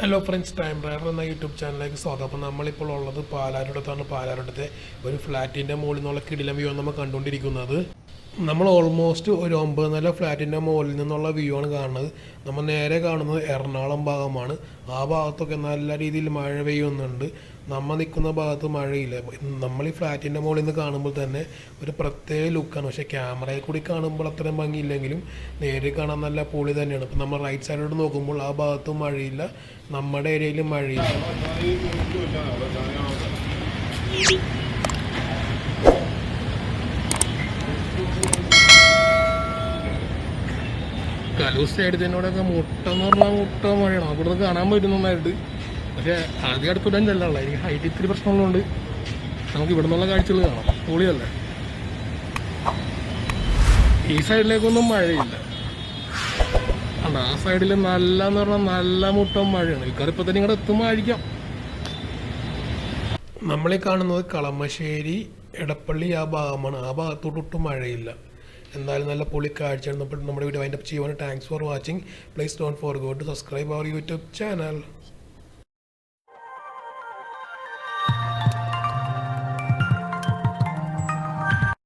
Hello friends, time driver എന്ന YouTube ചാനലിലേക്ക് സ്വാഗതം. അപ്പോൾ നമ്മളിപ്പോൾ ഉള്ളത് പാലാരിടത്താണ്. പാലാരിടത്തെ ഒരു ഫ്ലാറ്റിൻ്റെ മുകളിൽ നിന്നുള്ള കിടിലം വ്യൂ ആണ് നമ്മൾ കണ്ടുകൊണ്ടിരിക്കുന്നത്. നമ്മൾ ഓൾമോസ്റ്റ് ഒരു 9 നില ഫ്ലാറ്റിൻ്റെ മുകളിൽ നിന്നുള്ള വ്യൂ ആണ് കാണുന്നത്. നമ്മൾ നേരെ കാണുന്നത് എറണാകുളം ഭാഗമാണ്. ആ ഭാഗത്തൊക്കെ നല്ല രീതിയിൽ മഴ പെയ്യുന്നുണ്ട്. നമ്മൾ നിൽക്കുന്ന ഭാഗത്ത് മഴയില്ല. നമ്മൾ ഈ ഫ്ലാറ്റിൻ്റെ മുകളിൽ നിന്ന് കാണുമ്പോൾ തന്നെ ഒരു പ്രത്യേക ലുക്കാണ്. പക്ഷേ ക്യാമറയിൽ കൂടി കാണുമ്പോൾ അത്രയും ഭംഗിയില്ലെങ്കിലും നേരിൽ കാണാൻ നല്ല പൊളി തന്നെയാണ്. ഇപ്പം നമ്മൾ റൈറ്റ് സൈഡിലോട്ട് നോക്കുമ്പോൾ ആ ഭാഗത്തും മഴയില്ല, നമ്മുടെ ഏരിയയിലും മഴയില്ല. കലൂസ് സൈഡിനോടൊക്കെ മുട്ടെന്ന് പറഞ്ഞാൽ മുട്ട മഴയാണ്. അവിടെ കാണാൻ പറ്റും നന്നായിട്ട്. പക്ഷേ ആദ്യം അടുത്തിടാൻ ചെല്ലാനുള്ള എനിക്ക് ഹൈറ്റ് ഇത്തിരി പ്രശ്നമുള്ളതുകൊണ്ട് നമുക്ക് ഇവിടെ നിന്നുള്ള കാഴ്ചകൾ കാണാം. പൊളിയല്ലേ. ഈ സൈഡിലേക്കൊന്നും മഴയില്ല. അല്ല, ആ സൈഡിൽ നല്ല എന്ന് പറഞ്ഞാൽ നല്ല മുട്ടം മഴയാണ്. ഇക്കാരിപ്പോൾ തന്നെ ഇങ്ങോട്ട് എത്തുമായിരിക്കാം. നമ്മളീ കാണുന്നത് കളമശ്ശേരി എടപ്പള്ളി ആ ഭാഗമാണ്. ആ ഭാഗത്തോട്ടൊട്ടും മഴയില്ല. എന്തായാലും നല്ല പൊളി കാഴ്ചയാണ്. നമ്മുടെ വീഡിയോ വൈൻഡപ്പ് ചെയ്യുവാണ്. Thanks for watching. Please don't forget to subscribe our YouTube channel.